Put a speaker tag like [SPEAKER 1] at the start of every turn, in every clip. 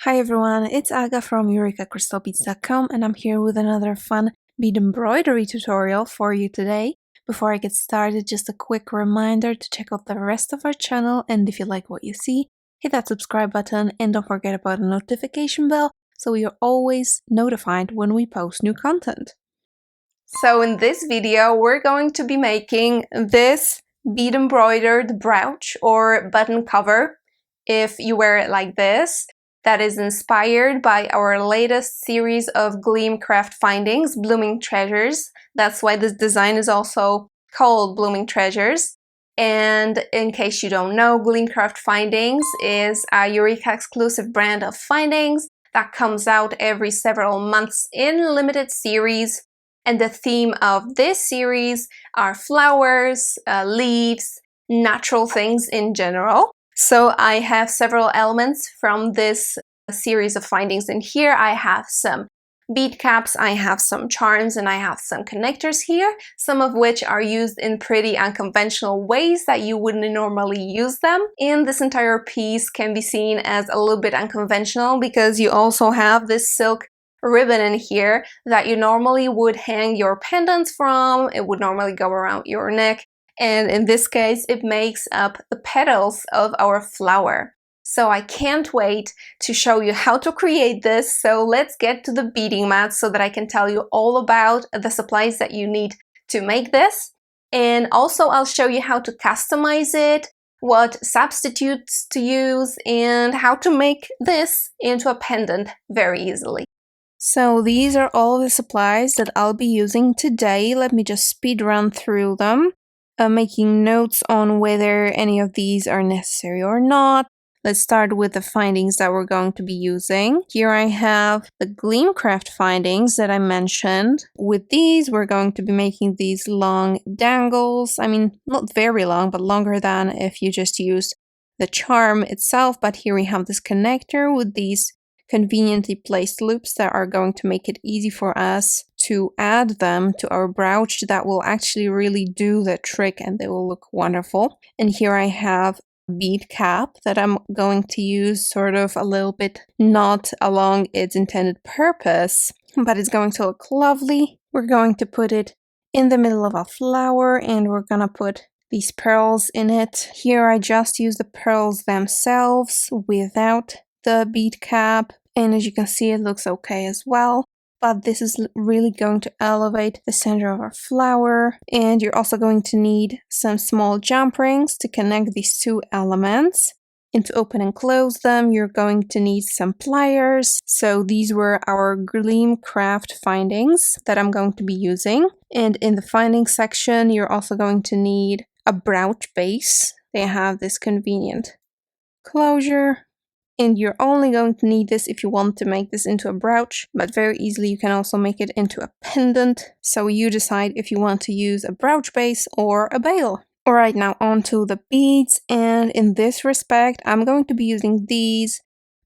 [SPEAKER 1] Hi everyone, it's Aga from EurekaCrystalBeads.com and I'm here with another fun bead embroidery tutorial for you today. Before I get started, just a quick reminder to check out the rest of our channel, and if you like what you see, hit that subscribe button and don't forget about the notification bell so you're always notified when we post new content. So in this video we're going to be making this bead embroidered brooch or button cover if you wear it like this. That is inspired by our latest series of Gleam Craft Findings, Blooming Treasures. That's why this design is also called Blooming Treasures. And in case you don't know, Gleam Craft Findings is a Eureka exclusive brand of findings that comes out every several months in limited series. And the theme of this series are flowers, leaves, natural things in general. So I have several elements from this series of findings in here. I have some bead caps, I have some charms, and I have some connectors here, some of which are used in pretty unconventional ways that you wouldn't normally use them. And this entire piece can be seen as a little bit unconventional because you also have this silk ribbon in here that you normally would hang your pendants from. It would normally go around your neck. And in this case, it makes up the petals of our flower. So I can't wait to show you how to create this. So let's get to the beading mat so that I can tell you all about the supplies that you need to make this. And also I'll show you how to customize it, what substitutes to use, and how to make this into a pendant very easily. So these are all the supplies that I'll be using today. Let me just speed run through them. Making notes on whether any of these are necessary or not. Let's start with the findings that we're going to be using. Here I have the Gleam Craft findings that I mentioned. With these, we're going to be making these long dangles. I mean, not very long, but longer than if you just used the charm itself. But here we have this connector with these conveniently placed loops that are going to make it easy for us to add them to our brooch. That will actually really do the trick and they will look wonderful. And here I have a bead cap that I'm going to use sort of a little bit not along its intended purpose, but it's going to look lovely. We're going to put it in the middle of a flower and we're gonna put these pearls in it. Here I just use the pearls themselves without the bead cap, and as you can see it looks okay as well, but this is really going to elevate the center of our flower. And you're also going to need some small jump rings to connect these two elements, and to open and close them you're going to need some pliers. So these were our Gleam Craft findings that I'm going to be using, and in the findings section you're also going to need a brooch base. They have this convenient closure. And you're only going to need this if you want to make this into a brooch, but very easily you can also make it into a pendant. So you decide if you want to use a brooch base or a bail. Alright, now on to the beads, and in this respect I'm going to be using these,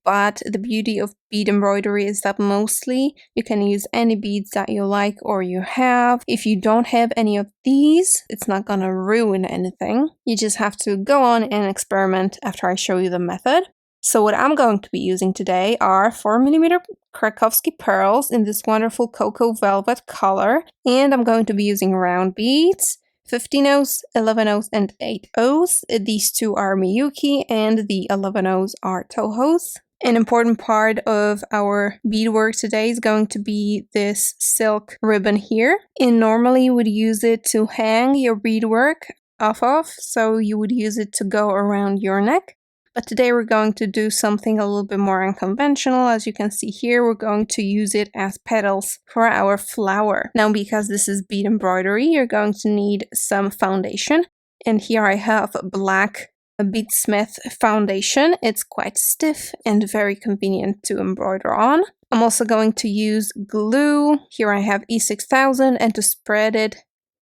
[SPEAKER 1] but the beauty of bead embroidery is that mostly you can use any beads that you like or you have. If you don't have any of these, it's not gonna ruin anything. You just have to go on and experiment after I show you the method. So what I'm going to be using today are 4mm Krakowski pearls in this wonderful cocoa velvet color. And I'm going to be using round beads, 15-0s, 11-0s, and 8-0s. These two are Miyuki and the 11-0s are Tohos. An important part of our beadwork today is going to be this silk ribbon here. And normally you would use it to hang your beadwork off of, so you would use it to go around your neck. But today we're going to do something a little bit more unconventional. As you can see here, we're going to use it as petals for our flower. Now, because this is bead embroidery, you're going to need some foundation. And here I have black Beadsmith foundation. It's quite stiff and very convenient to embroider on. I'm also going to use glue. Here I have E6000, and to spread it,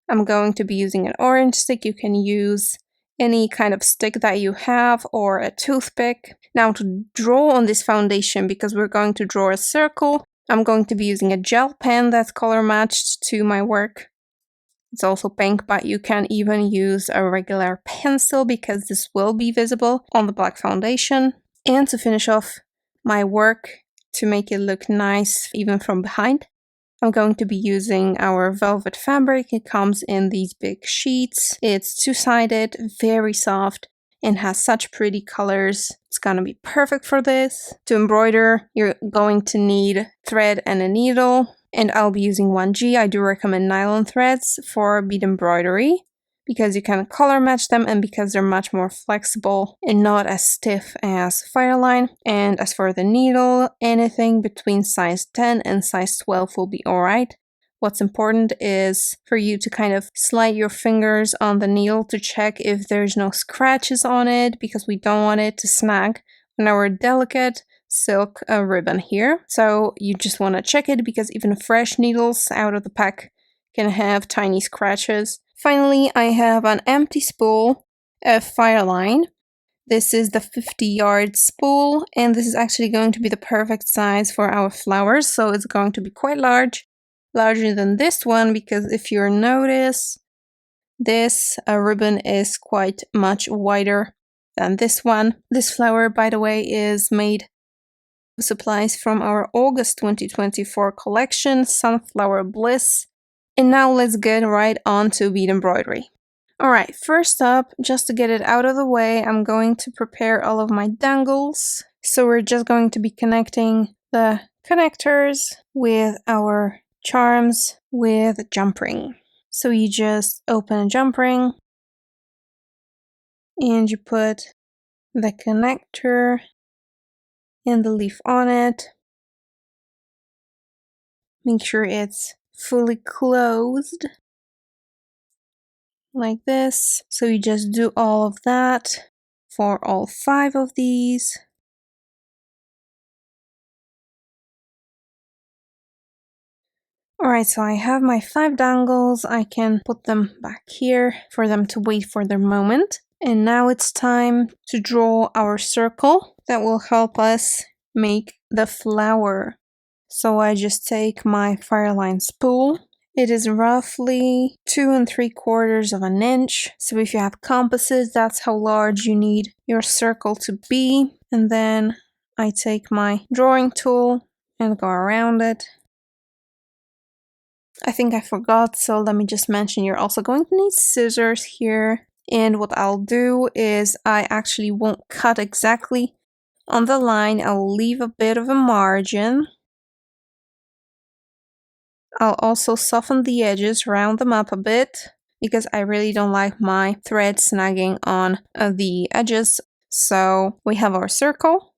[SPEAKER 1] I'm going to be using an orange stick. You can use any kind of stick that you have or a toothpick. Now to draw on this foundation, because we're going to draw a circle, I'm going to be using a gel pen that's color matched to my work. It's also pink, but you can even use a regular pencil because this will be visible on the black foundation. And to finish off my work to make it look nice even from behind. I'm going to be using our velvet fabric. It comes in these big sheets. It's two-sided, very soft, and has such pretty colors. It's gonna be perfect for this. To embroider, you're going to need thread and a needle, and I'll be using 1G. I do recommend nylon threads for bead embroidery because you can color match them and because they're much more flexible and not as stiff as Fireline. And as for the needle, anything between size 10 and size 12 will be alright. What's important is for you to kind of slide your fingers on the needle to check if there's no scratches on it, because we don't want it to snag on our delicate silk ribbon here. So you just want to check it because even fresh needles out of the pack can have tiny scratches. Finally, I have an empty spool of Fireline. This is the 50-yard spool, and this is actually going to be the perfect size for our flowers, so it's going to be quite large, larger than this one, because if you notice, this ribbon is quite much wider than this one. This flower, by the way, is made with supplies from our August 2024 collection, Sunflower Bliss. And now let's get right on to bead embroidery. Alright, first up, just to get it out of the way, I'm going to prepare all of my dangles. So we're just going to be connecting the connectors with our charms with jump ring. So you just open a jump ring and you put the connector and the leaf on it. Make sure it's fully closed like this. So you just do all of that for all 5 of these. Alright, so I have my 5 dangles. I can put them back here for them to wait for their moment. And now it's time to draw our circle that will help us make the flower. So I just take my Fireline spool. It is roughly 2 3/4 of an inch. So if you have compasses, that's how large you need your circle to be. And then I take my drawing tool and go around it. I think I forgot, so let me just mention you're also going to need scissors here. And what I'll do is I actually won't cut exactly on the line. I'll leave a bit of a margin. I'll also soften the edges, round them up a bit, because I really don't like my thread snagging on the edges. So we have our circle.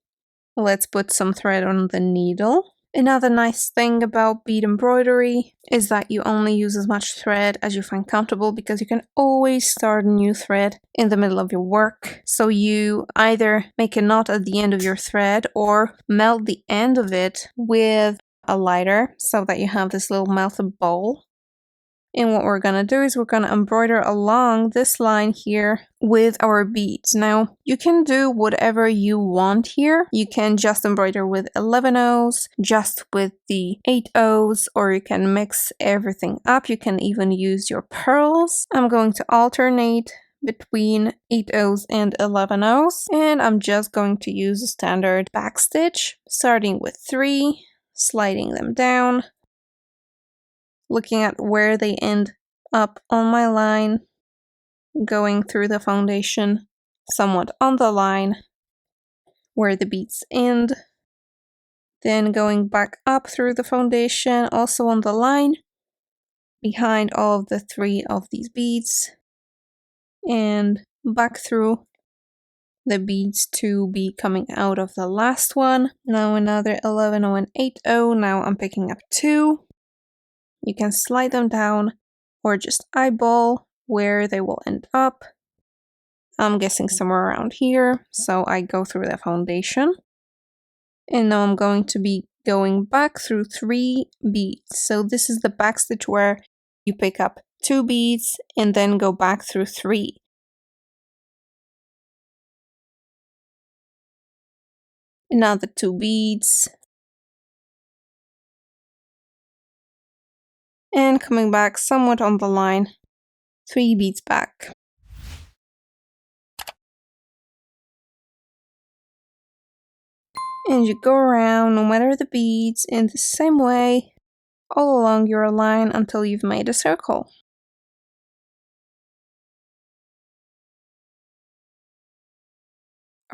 [SPEAKER 1] Let's put some thread on the needle. Another nice thing about bead embroidery is that you only use as much thread as you find comfortable, because you can always start a new thread in the middle of your work. So you either make a knot at the end of your thread or melt the end of it with a lighter so that you have this little melted ball. And what we're gonna do is we're gonna embroider along this line here with our beads. Now, you can do whatever you want here. You can just embroider with 11/0s, just with the 8/0s, or you can mix everything up. You can even use your pearls. I'm going to alternate between 8/0s and 11/0s, and I'm just going to use a standard backstitch, starting with 3, sliding them down, looking at where they end up on my line, going through the foundation somewhat on the line where the beads end, then going back up through the foundation also on the line behind all of the 3 of these beads, and back through the beads to be coming out of the last one. Now another 11/0 and 8/0. Now I'm picking up 2. You can slide them down or just eyeball where they will end up. I'm guessing somewhere around here, so I go through the foundation. And now I'm going to be going back through 3 beads. So this is the back stitch where you pick up 2 beads and then go back through 3. Another 2 beads. And coming back somewhat on the line, 3 beads back. And you go around, no matter the beads, in the same way, all along your line until you've made a circle.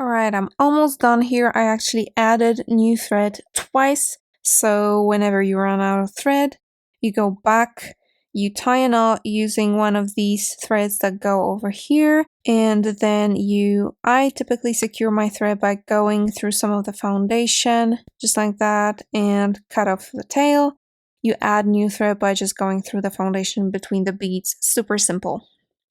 [SPEAKER 1] Alright, I'm almost done here. I actually added new thread twice, so whenever you run out of thread, you go back, you tie a knot using one of these threads that go over here, and then I typically secure my thread by going through some of the foundation, just like that, and cut off the tail. You add new thread by just going through the foundation between the beads. Super simple.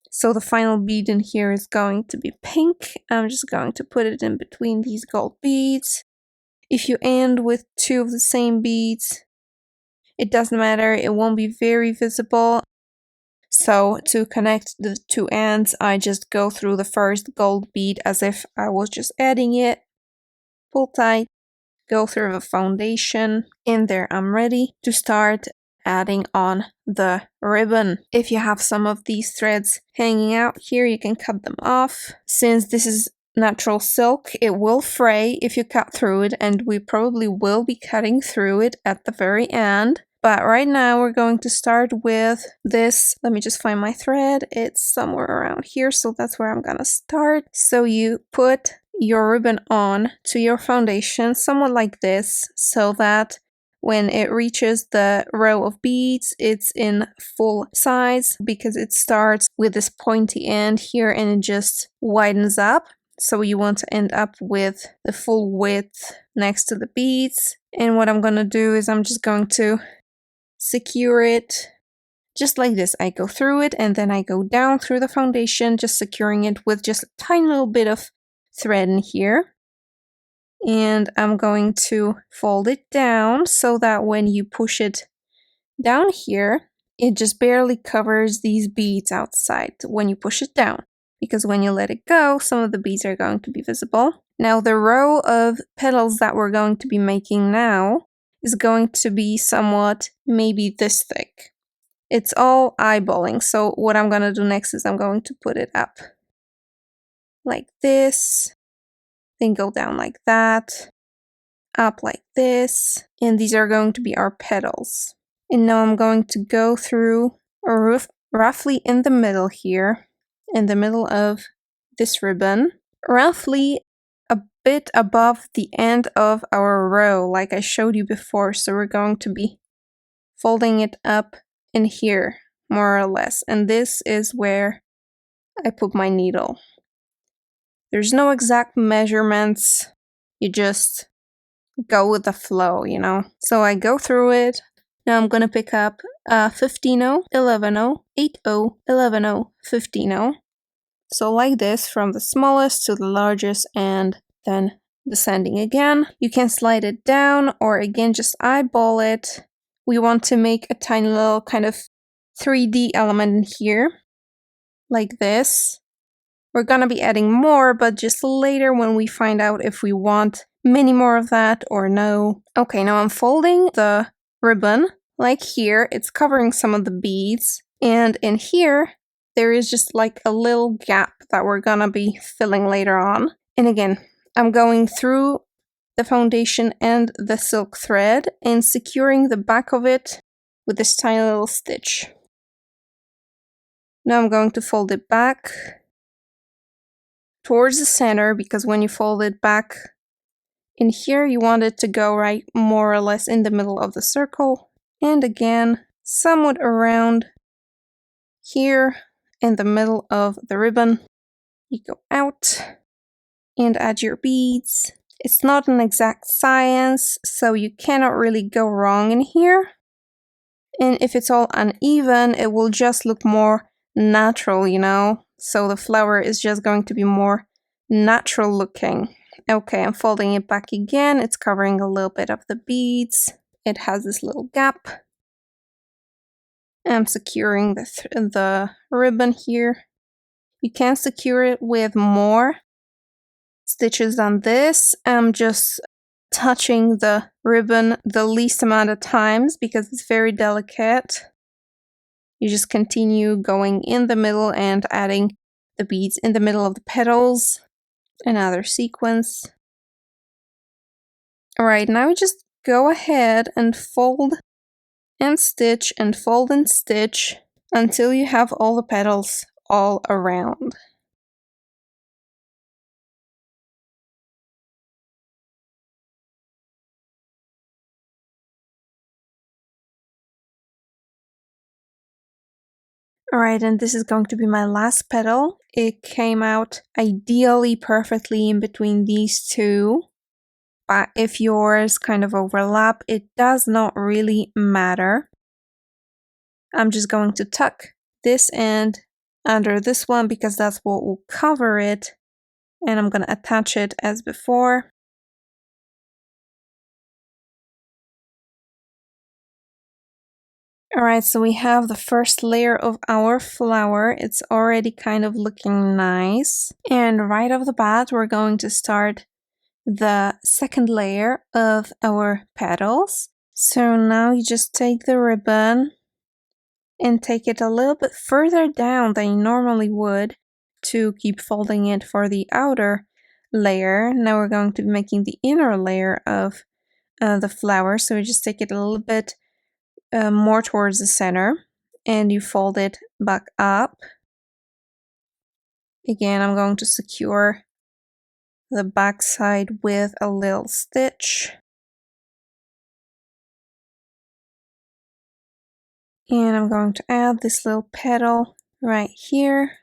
[SPEAKER 1] So the final bead in here is going to be pink. I'm just going to put it in between these gold beads. If you end with two of the same beads, it doesn't matter, it won't be very visible. So to connect the two ends, I just go through the first gold bead as if I was just adding it. Pull tight, go through the foundation, and there I'm ready to start adding on the ribbon. If you have some of these threads hanging out here, you can cut them off. Since this is natural silk, it will fray if you cut through it, and we probably will be cutting through it at the very end. But right now we're going to start with this. Let me just find my thread. It's somewhere around here, so that's where I'm gonna start. So you put your ribbon on to your foundation, somewhat like this, so that when it reaches the row of beads, it's in full size, because it starts with this pointy end here and it just widens up. So you want to end up with the full width next to the beads. And what I'm gonna do is I'm just going to secure it just like this. I go through it and then I go down through the foundation, just securing it with just a tiny little bit of thread in here. And I'm going to fold it down so that when you push it down here, it just barely covers these beads outside when you push it down. Because when you let it go, some of the beads are going to be visible. Now the row of petals that we're going to be making now is going to be somewhat maybe this thick. It's all eyeballing, so what I'm gonna do next is I'm going to put it up like this, then go down like that, up like this, and these are going to be our petals. And now I'm going to go through roughly in the middle here, in the middle of this ribbon, roughly a bit above the end of our row like I showed you before. So we're going to be folding it up in here, more or less, and this is where I put my needle. There's no exact measurements, you just go with the flow, you know? So I go through it. Now I'm gonna pick up 15-0, 11-0, 8-0, 11-0, 15-0. So like this, from the smallest to the largest, and then descending again. You can slide it down, or again just eyeball it. We want to make a tiny little kind of 3D element in here, like this. We're gonna be adding more, but just later when we find out if we want many more of that or no. Okay, now I'm folding the ribbon, like here, it's covering some of the beads, and in here, there is just like a little gap that we're gonna be filling later on. And again, I'm going through the foundation and the silk thread and securing the back of it with this tiny little stitch. Now I'm going to fold it back towards the center, because when you fold it back in here, you want it to go right more or less in the middle of the circle. And again, somewhat around here in the middle of the ribbon. You go out and add your beads. It's not an exact science, so you cannot really go wrong in here. And if it's all uneven, it will just look more natural, you know? So the flower is just going to be more natural looking. Okay, I'm folding it back again. It's covering a little bit of the beads. It has this little gap. I'm securing the ribbon here. You can secure it with more stitches than this. I'm just touching the ribbon the least amount of times because it's very delicate. You just continue going in the middle and adding the beads in the middle of the petals. Another sequence. Alright, now just go ahead and fold and stitch and fold and stitch until you have all the petals all around. Alright, and this is going to be my last petal. It came out ideally perfectly in between these two. But if yours kind of overlap, it does not really matter. I'm just going to tuck this end under this one because that's what will cover it. And I'm going to attach it as before. Alright, so we have the first layer of our flower. It's already kind of looking nice. And right off the bat, we're going to start the second layer of our petals. So now you just take the ribbon and take it a little bit further down than you normally would to keep folding it for the outer layer. Now we're going to be making the inner layer of the flower. So we just take it a little bit more towards the center and you fold it back up. Again, I'm going to secure the back side with a little stitch. And I'm going to add this little petal right here.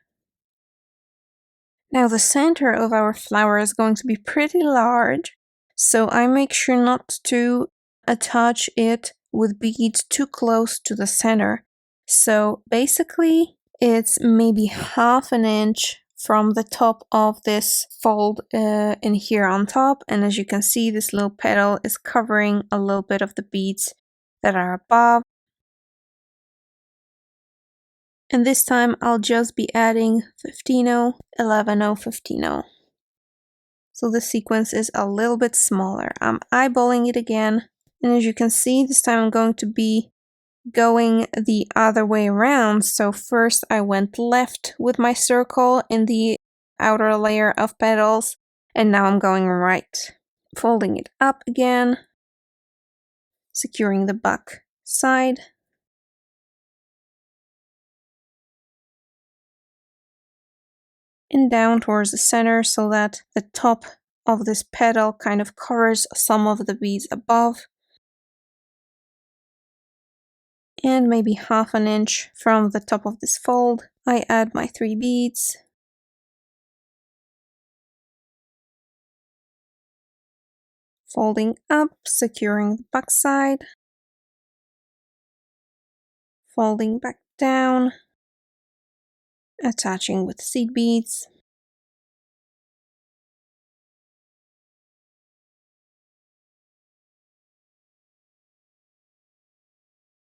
[SPEAKER 1] Now the center of our flower is going to be pretty large, so I make sure not to attach it with beads too close to the center. So basically it's maybe ½ inch from the top of this fold in here on top, and as you can see, this little petal is covering a little bit of the beads that are above. And this time I'll just be adding 15-0, 11-0, 15-0. So the sequence is a little bit smaller. I'm eyeballing it again, and as you can see, this time I'm going to be going the other way around. So first I went left with my circle in the outer layer of petals, and now I'm going right. Folding it up again, securing the back side. And down towards the center so that the top of this petal kind of covers some of the beads above. And maybe ½ inch from the top of this fold, I add my 3 beads. Folding up, securing the back side. Folding back down. Attaching with seed beads.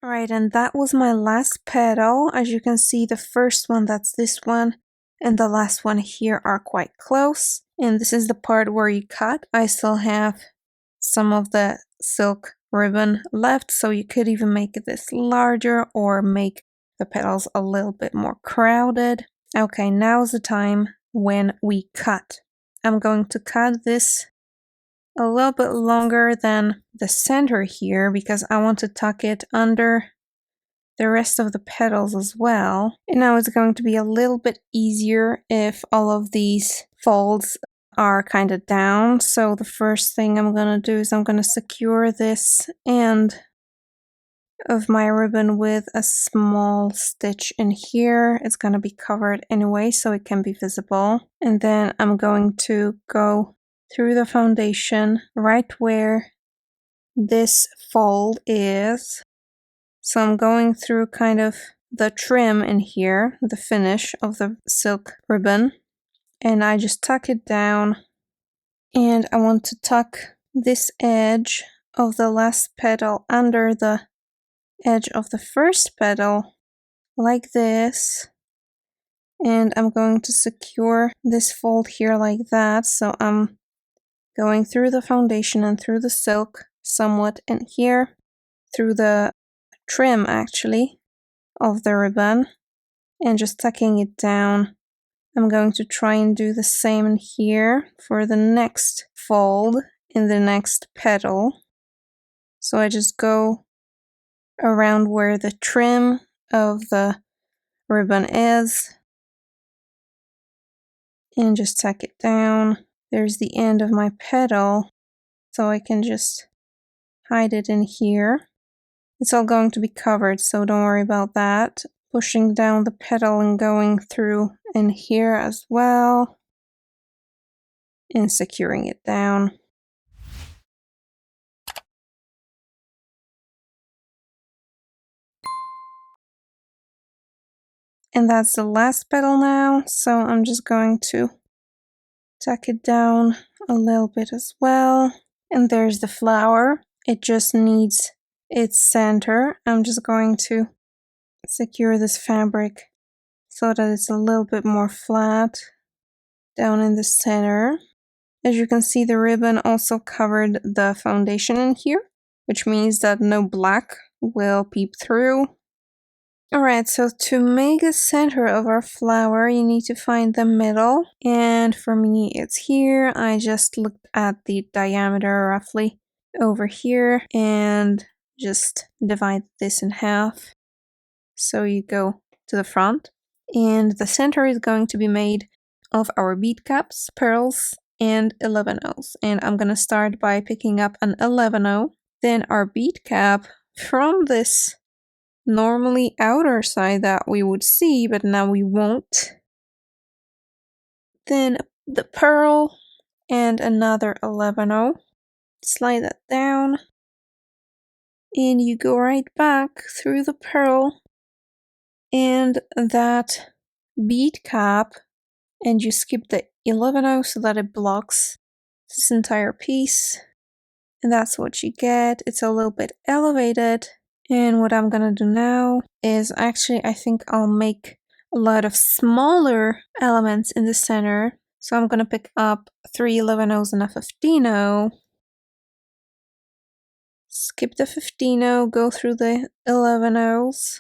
[SPEAKER 1] Alright, and that was my last petal. As you can see, the first one, that's this one, and the last one here are quite close. And this is the part where you cut. I still have some of the silk ribbon left, so you could even make this larger or make the petals a little bit more crowded. Okay, now's the time when we cut. I'm going to cut this a little bit longer than the center here because I want to tuck it under the rest of the petals as well. And now it's going to be a little bit easier if all of these folds are kind of down. So the first thing I'm going to do is I'm going to secure this end of my ribbon with a small stitch in here. It's going to be covered anyway so it can be visible. And then I'm going to go through the foundation right where this fold is. So I'm going through kind of the trim in here, the finish of the silk ribbon, and I just tuck it down. And I want to tuck this edge of the last petal under the edge of the first petal like this. And I'm going to secure this fold here like that. So I'm going through the foundation and through the silk somewhat in here, through the trim actually of the ribbon, and just tucking it down. I'm going to try and do the same in here for the next fold, in the next petal. So I just go around where the trim of the ribbon is and just tuck it down. There's the end of my petal, so I can just hide it in here. It's all going to be covered, so don't worry about that. Pushing down the petal and going through in here as well and securing it down. And that's the last petal now, so I'm just going to tuck it down a little bit as well. And there's the flower. It just needs its center. I'm just going to secure this fabric so that it's a little bit more flat down in the center. As you can see, the ribbon also covered the foundation in here, which means that no black will peep through. Alright, so to make the center of our flower, you need to find the middle. And for me, it's here. I just looked at the diameter roughly over here and just divide this in half. So you go to the front. And the center is going to be made of our bead caps, pearls, and 11-0s. And I'm going to start by picking up an 11-0. Then our bead cap from this normally outer side that we would see, but now we won't. Then the pearl and another 11-0. Slide that down. And you go right back through the pearl and that bead cap, and you skip the 11-0 so that it blocks this entire piece. And that's what you get. It's a little bit elevated. And what I'm gonna do now is actually, I think I'll make a lot of smaller elements in the center. So I'm gonna pick up 3 11-0s and a 15-0. Skip the 15-0, go through the 11-0s.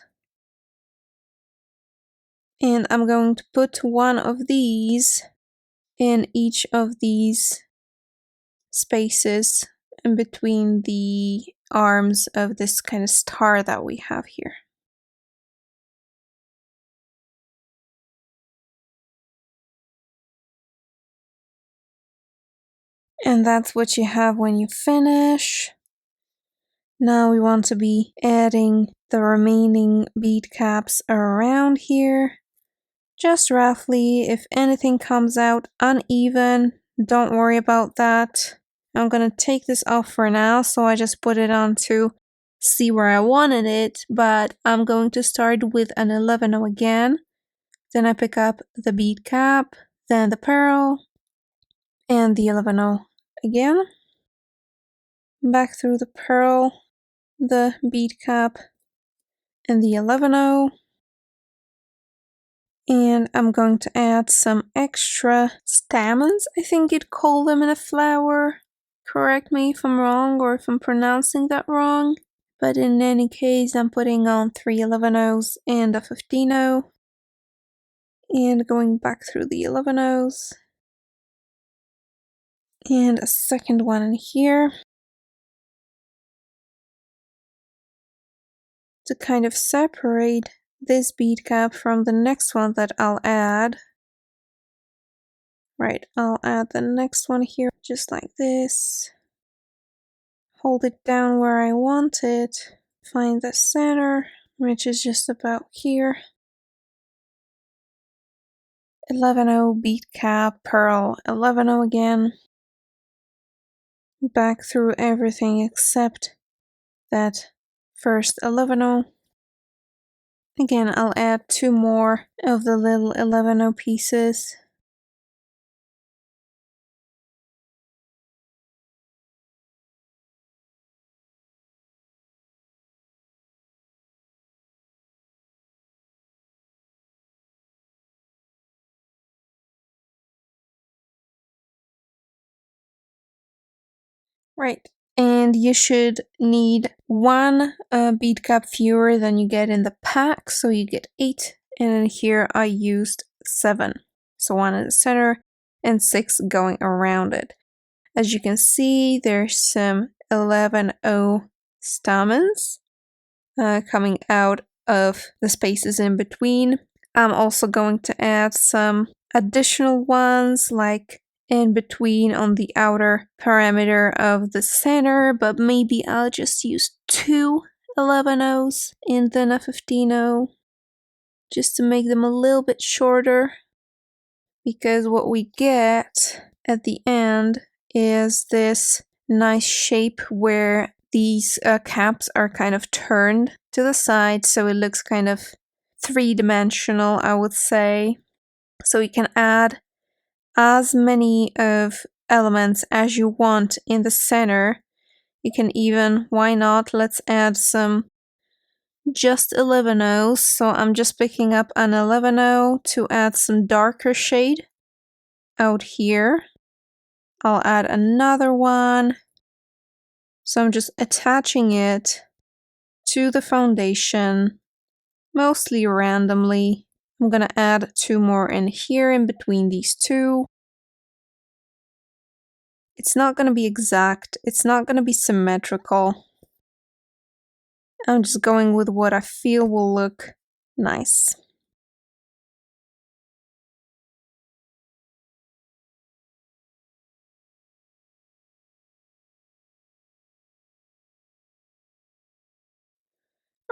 [SPEAKER 1] And I'm going to put one of these in each of these spaces in between the arms of this kind of star that we have here. And that's what you have when you finish. Now we want to be adding the remaining bead caps around here. Just roughly. If anything comes out uneven, don't worry about that. I'm gonna take this off for now, so I just put it on to see where I wanted it, but I'm going to start with an 11-0 again. Then I pick up the bead cap, then the pearl, and the 11-0 again. Back through the pearl, the bead cap, and the 11-0. And I'm going to add some extra stamens, I think you'd call them in a flower. Correct me if I'm wrong or if I'm pronouncing that wrong. But in any case, I'm putting on 3 11-0s and a 15-0. And going back through the 11-0s. And a second one in here. To kind of separate this bead cap from the next one that I'll add. Right, I'll add the next one here, just like this. Hold it down where I want it. Find the center, which is just about here. 11-0 bead cap, pearl, 11-0 again. Back through everything except that first 11-0. Again, I'll add 2 more of the little 11-0 pieces. Right, and you should need 1 bead cap fewer than you get in the pack, so you get 8, and in here I used 7. So 1 in the center and 6 going around it. As you can see, there's some 11O stamens coming out of the spaces in between. I'm also going to add some additional ones like in between on the outer perimeter of the center, but maybe I'll just use two 11Os and then a 15O just to make them a little bit shorter, because what we get at the end is this nice shape where these caps are kind of turned to the side, so it looks kind of three-dimensional, I would say. So you can add as many of elements as you want in the center. You can even, why not, let's add some just 11Os. So I'm just picking up an 11O to add some darker shade out here. I'll add another one. So I'm just attaching it to the foundation, mostly randomly. I'm gonna add two more in here in between these two. It's not gonna be exact, it's not gonna be symmetrical. I'm just going with what I feel will look nice.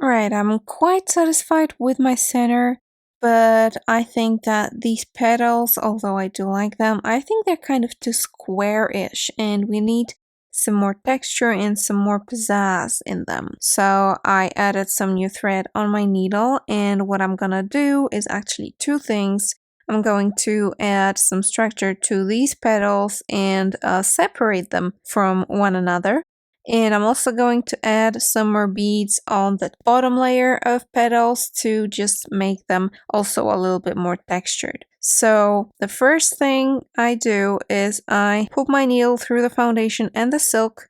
[SPEAKER 1] Alright, I'm quite satisfied with my center, but I think that these petals, although I do like them, I think they're kind of too square-ish, and we need some more texture and some more pizzazz in them. So I added some new thread on my needle, and what I'm gonna do is actually two things. I'm going to add some structure to these petals and separate them from one another. And I'm also going to add some more beads on the bottom layer of petals to just make them also a little bit more textured. So the first thing I do is I put my needle through the foundation and the silk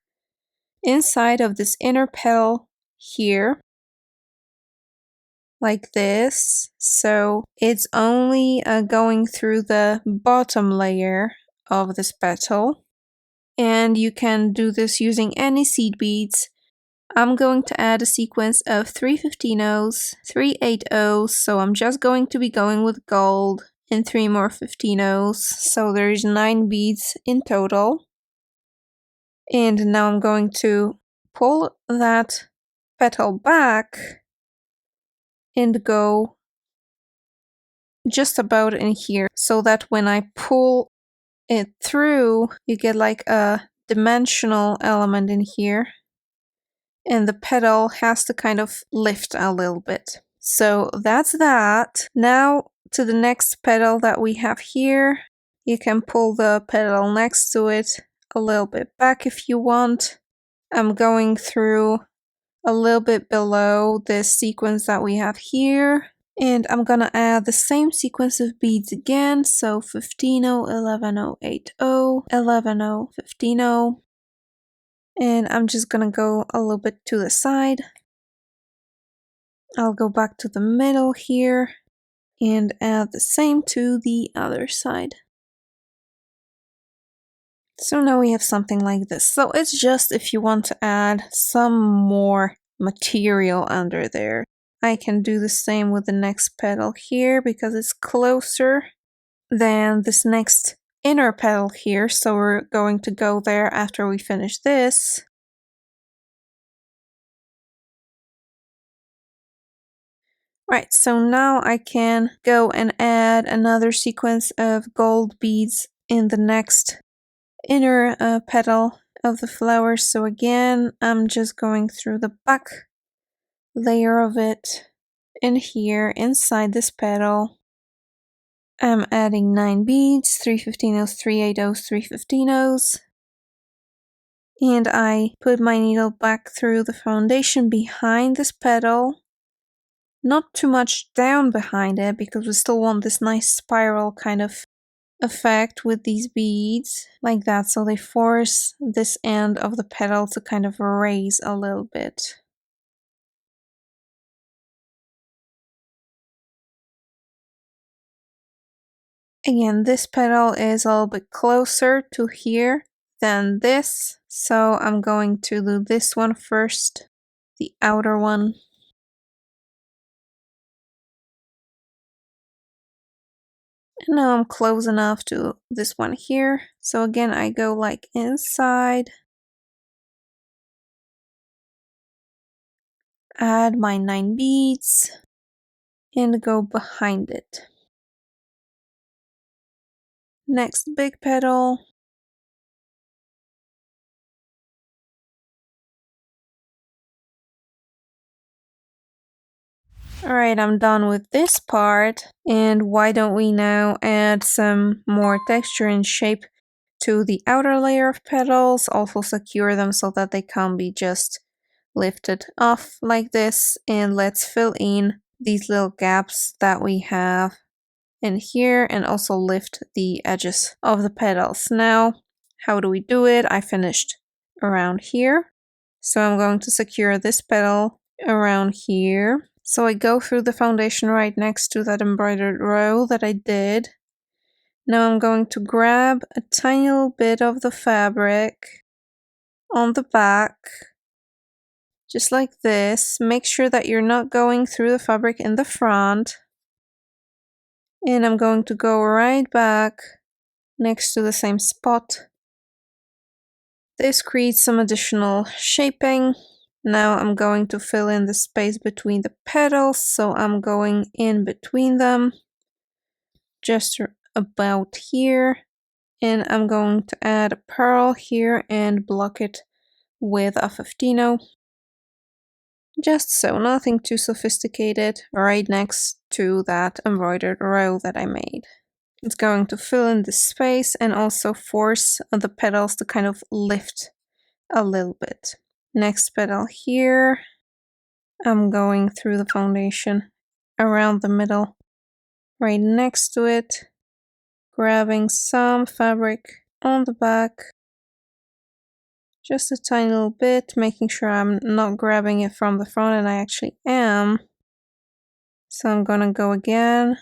[SPEAKER 1] inside of this inner petal here, like this. So it's only going through the bottom layer of this petal. And you can do this using any seed beads. I'm going to add a sequence of 3 15Os, 3 8Os, so I'm just going to be going with gold, and 3 more 15Os, so there's 9 beads in total. And now I'm going to pull that petal back and go just about in here, so that when I pull it through, you get like a dimensional element in here. And the petal has to kind of lift a little bit. So that's that. Now to the next petal that we have here. You can pull the petal next to it a little bit back if you want. I'm going through a little bit below this sequence that we have here. And I'm gonna add the same sequence of beads again. So 15O, 11O, 8O, 11O, 15O. And I'm just gonna go a little bit to the side. I'll go back to the middle here and add the same to the other side. So now we have something like this. So it's just if you want to add some more material under there. I can do the same with the next petal here because it's closer than this next inner petal here. So we're going to go there after we finish this. Right, so now I can go and add another sequence of gold beads in the next inner petal of the flower. So again, I'm just going through the back layer of it in here inside this petal. I'm adding 9 beads, 3 15Os, 3 8Os, 3 15Os. And I put my needle back through the foundation behind this petal. Not too much down behind it because we still want this nice spiral kind of effect with these beads like that, so they force this end of the petal to kind of raise a little bit. Again, this petal is a little bit closer to here than this, so I'm going to do this one first, the outer one. And now I'm close enough to this one here, so again I go like inside, add my 9 beads, and go behind it. Next big petal. Alright, I'm done with this part, and why don't we now add some more texture and shape to the outer layer of petals, also secure them so that they can't be just lifted off like this, and let's fill in these little gaps that we have in here and also lift the edges of the petals. Now, how do we do it? I finished around here, so I'm going to secure this petal around here. So I go through the foundation right next to that embroidered row that I did. Now I'm going to grab a tiny little bit of the fabric on the back, just like this. Make sure that you're not going through the fabric in the front. And I'm going to go right back next to the same spot. This creates some additional shaping. Now I'm going to fill in the space between the petals, so I'm going in between them, just about here. And I'm going to add a pearl here and block it with a 15-0. Just so, nothing too sophisticated, right next to that embroidered row that I made. It's going to fill in the space and also force the petals to kind of lift a little bit. Next petal here, I'm going through the foundation around the middle, right next to it, grabbing some fabric on the back, just a tiny little bit, making sure I'm not grabbing it from the front, and I actually am. So I'm gonna go again.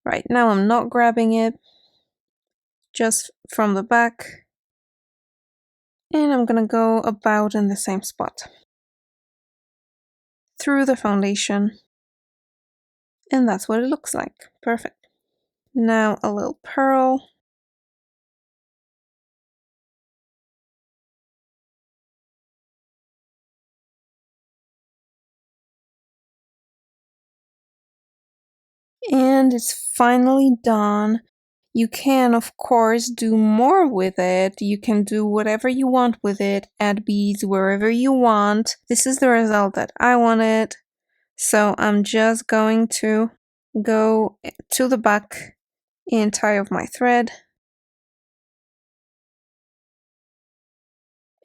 [SPEAKER 1] Right now I'm not grabbing it, just from the back. And I'm gonna go about in the same spot. Through the foundation. And that's what it looks like. Perfect. Now a little pearl. And it's finally done. You can, of course, do more with it. You can do whatever you want with it, add beads wherever you want. This is the result that I wanted. So I'm just going to go to the back and tie off my thread.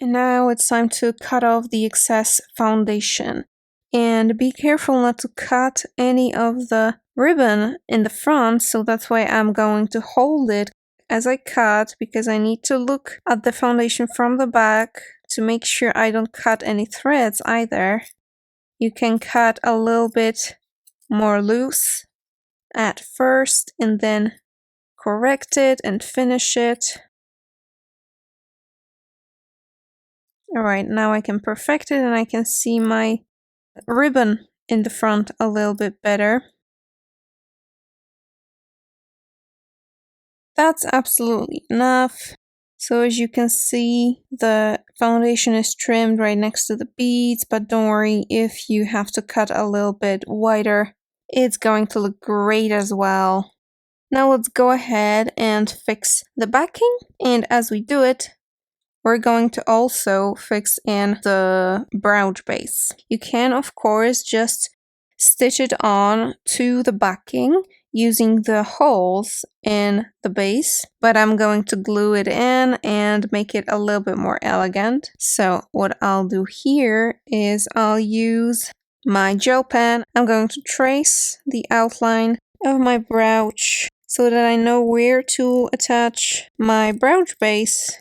[SPEAKER 1] And now it's time to cut off the excess foundation. And be careful not to cut any of the ribbon in the front, so that's why I'm going to hold it as I cut, because I need to look at the foundation from the back to make sure I don't cut any threads either. You can cut a little bit more loose at first and then correct it and finish it. Alright, now I can perfect it and I can see my ribbon in the front a little bit better. That's absolutely enough. So as you can see, the foundation is trimmed right next to the beads, but don't worry if you have to cut a little bit wider. It's going to look great as well. Now let's go ahead and fix the backing, and as we do it, we're going to also fix in the brooch base. You can, of course, just stitch it on to the backing using the holes in the base, but I'm going to glue it in and make it a little bit more elegant. So what I'll do here is I'll use my gel pen. I'm going to trace the outline of my brooch so that I know where to attach my brooch base.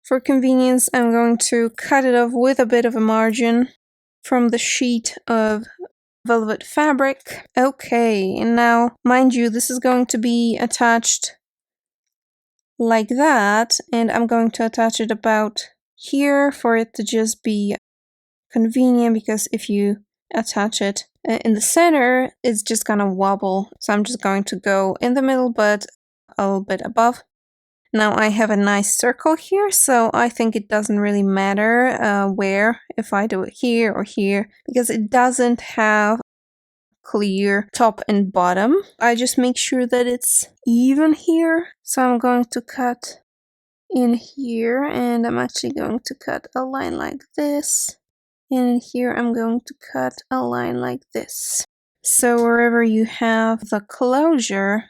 [SPEAKER 1] For convenience, I'm going to cut it off with a bit of a margin from the sheet of velvet fabric. Okay, and now, mind you, this is going to be attached like that, and I'm going to attach it about here for it to just be convenient, because if you attach it in the center, it's just gonna wobble. So I'm just going to go in the middle, but a little bit above. Now I have a nice circle here, so I think it doesn't really matter where, if I do it here or here, because it doesn't have clear top and bottom. I just make sure that it's even here. So I'm going to cut in here, and I'm actually going to cut a line like this. And here I'm going to cut a line like this. So wherever you have the closure,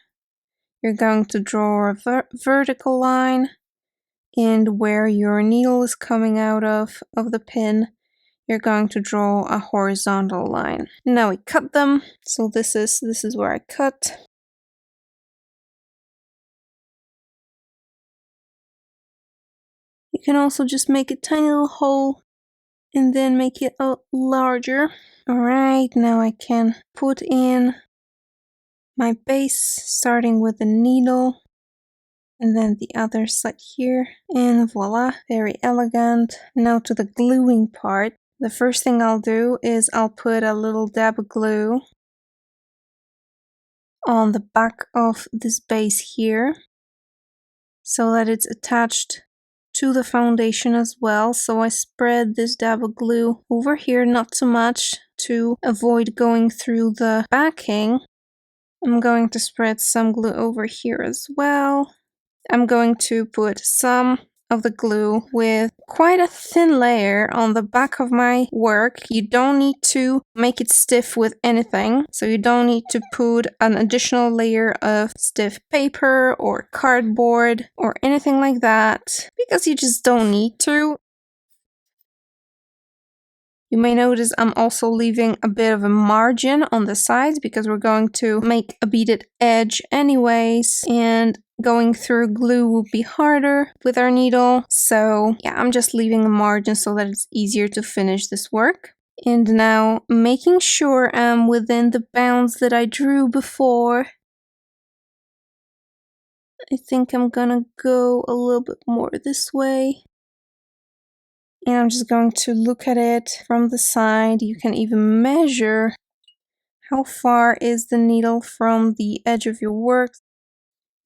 [SPEAKER 1] you're going to draw a vertical line, and where your needle is coming out of the pin, you're going to draw a horizontal line. Now we cut them. So this is where I cut. You can also just make a tiny little hole and then make it a larger. Alright, now I can put in my base, starting with the needle, and then the other side here, and voila, very elegant. Now to the gluing part. The first thing I'll do is I'll put a little dab of glue on the back of this base here, so that it's attached to the foundation as well. So I spread this dab of glue over here, not too much, to avoid going through the backing. I'm going to spread some glue over here as well. I'm going to put some of the glue with quite a thin layer on the back of my work. You don't need to make it stiff with anything, so you don't need to put an additional layer of stiff paper or cardboard or anything like that, because you just don't need to. You may notice I'm also leaving a bit of a margin on the sides, because we're going to make a beaded edge anyways, and going through glue will be harder with our needle. So yeah, I'm just leaving a margin so that it's easier to finish this work. And now, making sure I'm within the bounds that I drew before, I think I'm gonna go a little bit more this way. And I'm just going to look at it from the side. You can even measure how far is the needle from the edge of your work.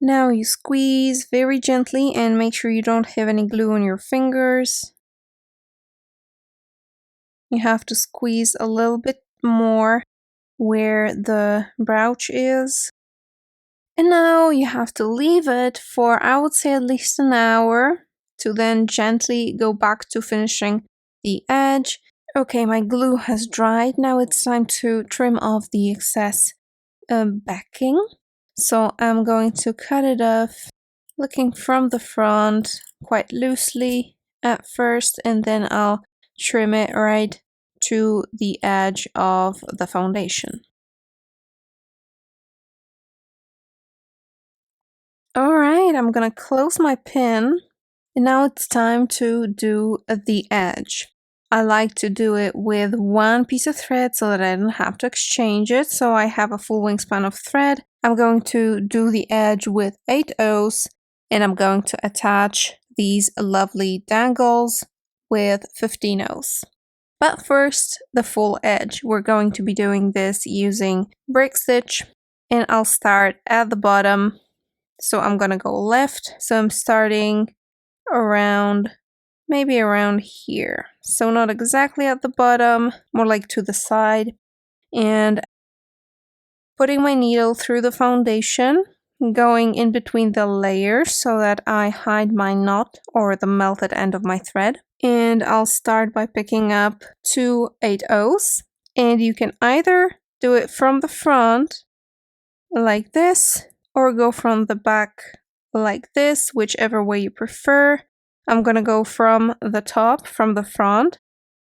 [SPEAKER 1] Now you squeeze very gently and make sure you don't have any glue on your fingers. You have to squeeze a little bit more where the brooch is. And now you have to leave it for, I would say, at least an hour, to then gently go back to finishing the edge. Okay, my glue has dried. Now it's time to trim off the excess backing. So I'm going to cut it off, looking from the front quite loosely at first, and then I'll trim it right to the edge of the foundation. Alright, I'm gonna close my pin, and now it's time to do the edge. I like to do it with one piece of thread so that I don't have to exchange it, so I have a full wingspan of thread. I'm going to do the edge with 8 O's, and I'm going to attach these lovely dangles with 15 O's. But first, the full edge. We're going to be doing this using break stitch, and I'll start at the bottom. So I'm gonna go left. So I'm starting around, maybe around here. So not exactly at the bottom, more like to the side. And putting my needle through the foundation, going in between the layers so that I hide my knot or the melted end of my thread. And I'll start by picking up 2 8 O's. And you can either do it from the front like this, or go from the back like this, whichever way you prefer. I'm gonna go from the top, from the front,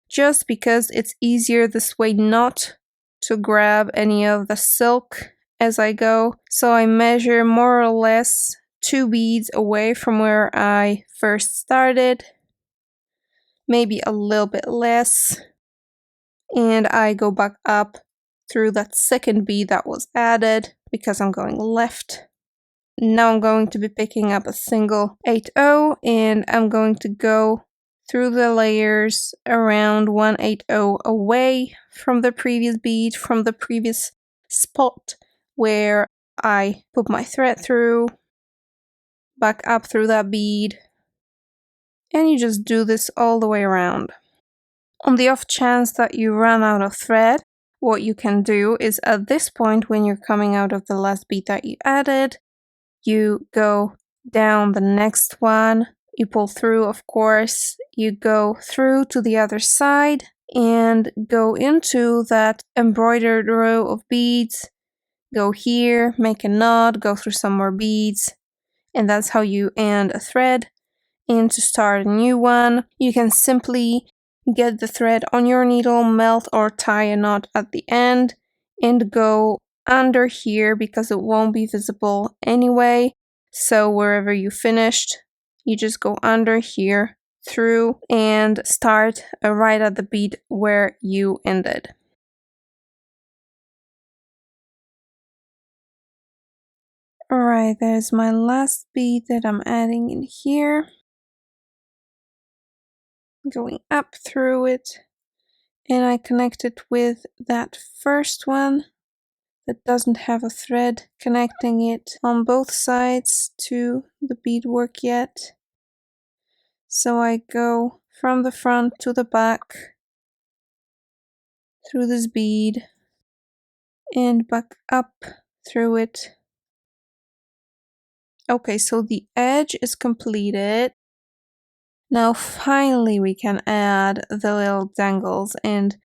[SPEAKER 1] just because it's easier this way not to grab any of the silk as I go. So I measure more or less 2 beads away from where I first started, maybe a little bit less, and I go back up through that second bead that was added because I'm going left. Now I'm going to be picking up a single 8/0 and I'm going to go through the layers around 1/8 away from the previous bead, from the previous spot where I put my thread through, back up through that bead, and you just do this all the way around. On the off chance that you run out of thread, what you can do is at this point when you're coming out of the last bead that you added, you go down the next one, you pull through, of course, you go through to the other side and go into that embroidered row of beads, go here, make a knot, go through some more beads, and that's how you end a thread. And to start a new one, you can simply get the thread on your needle, melt or tie a knot at the end, and go under here because it won't be visible anyway. So wherever you finished, you just go under here, through, and start right at the bead where you ended. Alright, there's my last bead that I'm adding in here. Going up through it, and I connect it with that first one that doesn't have a thread connecting it on both sides to the beadwork yet. So I go from the front to the back through this bead and back up through it. Okay, so the edge is completed. Now finally we can add the little dangles, and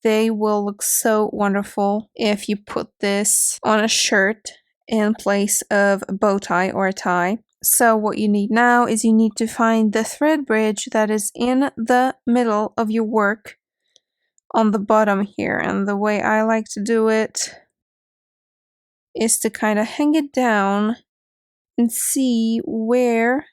[SPEAKER 1] they will look so wonderful if you put this on a shirt in place of a bow tie or a tie. So what you need now is you need to find the thread bridge that is in the middle of your work on the bottom here. And the way I like to do it is to kind of hang it down and see where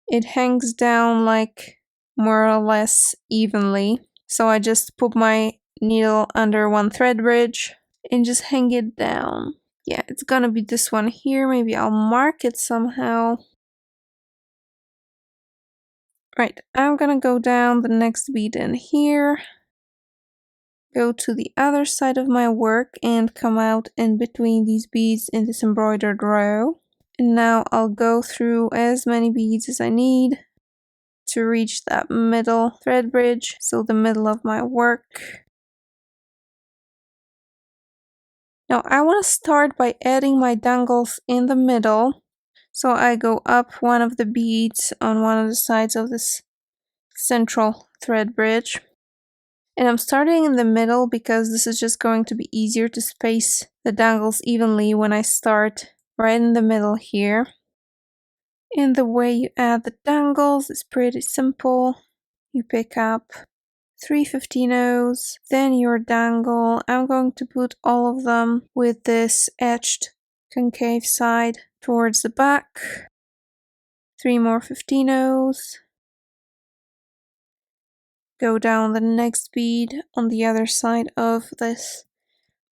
[SPEAKER 1] it hangs down, like more or less evenly. So I just put my needle under one thread bridge and just hang it down. Yeah, it's gonna be this one here. Maybe I'll mark it somehow. Right, I'm gonna go down the next bead in here, go to the other side of my work and come out in between these beads in this embroidered row. And now I'll go through as many beads as I need to reach that middle thread bridge, so the middle of my work. Now I want to start by adding my dangles in the middle. So I go up one of the beads on one of the sides of this central thread bridge. And I'm starting in the middle because this is just going to be easier to space the dangles evenly when I start right in the middle here. And the way you add the dangles is pretty simple. You pick up 3 15/0s, then your dangle. I'm going to put all of them with this edged concave side towards the back. 3 more 15/0s. Go down the next bead on the other side of this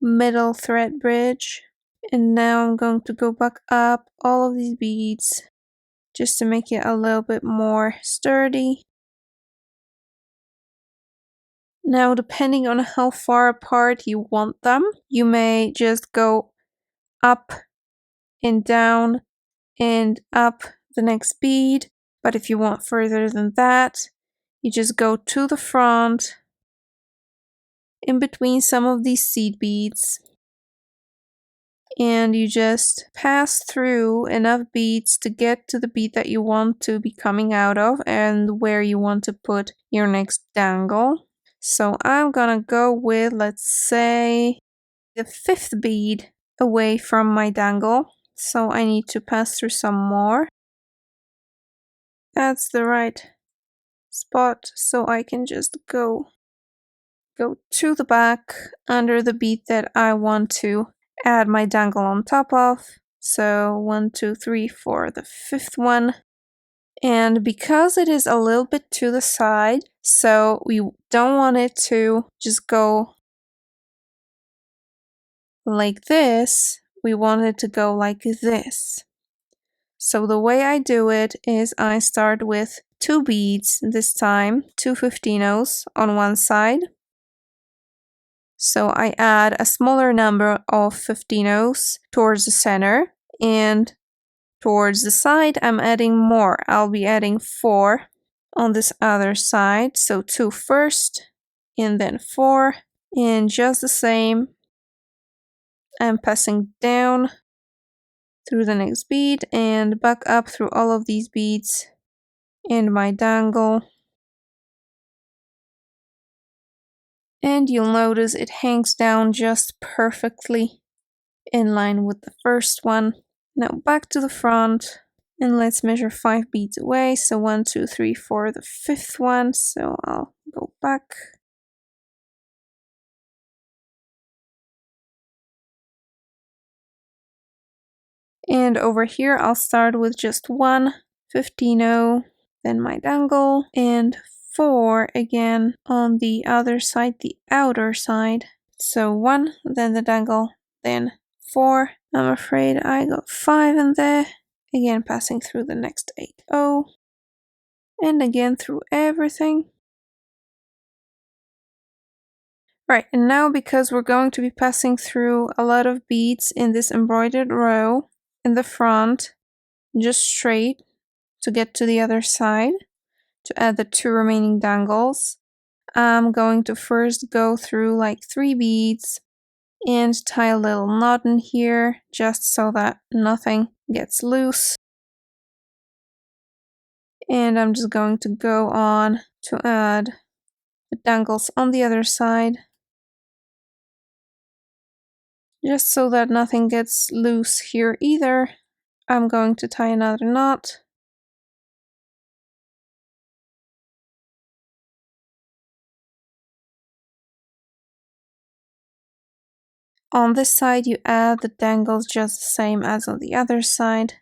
[SPEAKER 1] middle thread bridge. And now I'm going to go back up all of these beads just to make it a little bit more sturdy. Now, depending on how far apart you want them, you may just go up and down and up the next bead. But if you want further than that, you just go to the front in between some of these seed beads. And you just pass through enough beads to get to the bead that you want to be coming out of and where you want to put your next dangle. So I'm gonna go with, let's say, the 5th bead away from my dangle. So I need to pass through some more. That's the right spot, so I can just go to the back under the bead that I want to add my dangle on top of. So 1, 2, 3 for the 5th one. And because it is a little bit to the side, so we don't want it to just go like this, we want it to go like this. So the way I do it is I start with 2 beads this time, 2 15-ohs on one side. So I add a smaller number of 15-ohs towards the center, and towards the side I'm adding more. I'll be adding 4 on this other side. So 2 first, and then 4, and just the same, I'm passing down through the next bead and back up through all of these beads and my dangle. And you'll notice it hangs down just perfectly in line with the first one. Now back to the front, and let's measure 5 beads away. So 1, 2, 3, 4, the 5th one. So I'll go back. And over here I'll start with just 1 15-oh, then my dangle, and 4 again on the other side, the outer side. So 1, then the dangle, then 4. I'm afraid I got 5 in there. Again, passing through the next 8-oh, and again through everything. Right, and now because we're going to be passing through a lot of beads in this embroidered row in the front, just straight to get to the other side, to add the 2 remaining dangles, I'm going to first go through like 3 beads and tie a little knot in here just so that nothing gets loose. And I'm just going to go on to add the dangles on the other side, just so that nothing gets loose here either. I'm going to tie another knot. On this side you add the dangles just the same as on the other side.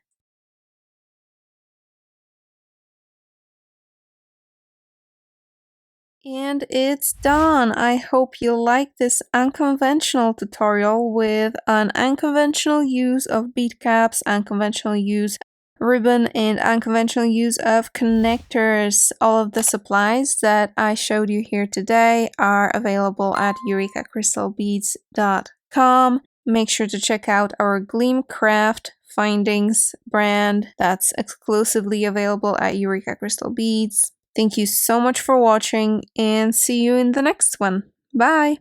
[SPEAKER 1] And it's done! I hope you like this unconventional tutorial with an unconventional use of bead caps, unconventional use ribbon, and unconventional use of connectors. All of the supplies that I showed you here today are available at eurekacrystalbeads.com. Make sure to check out our Gleam Craft Findings brand that's exclusively available at Eureka Crystal Beads. Thank you so much for watching, and see you in the next one. Bye!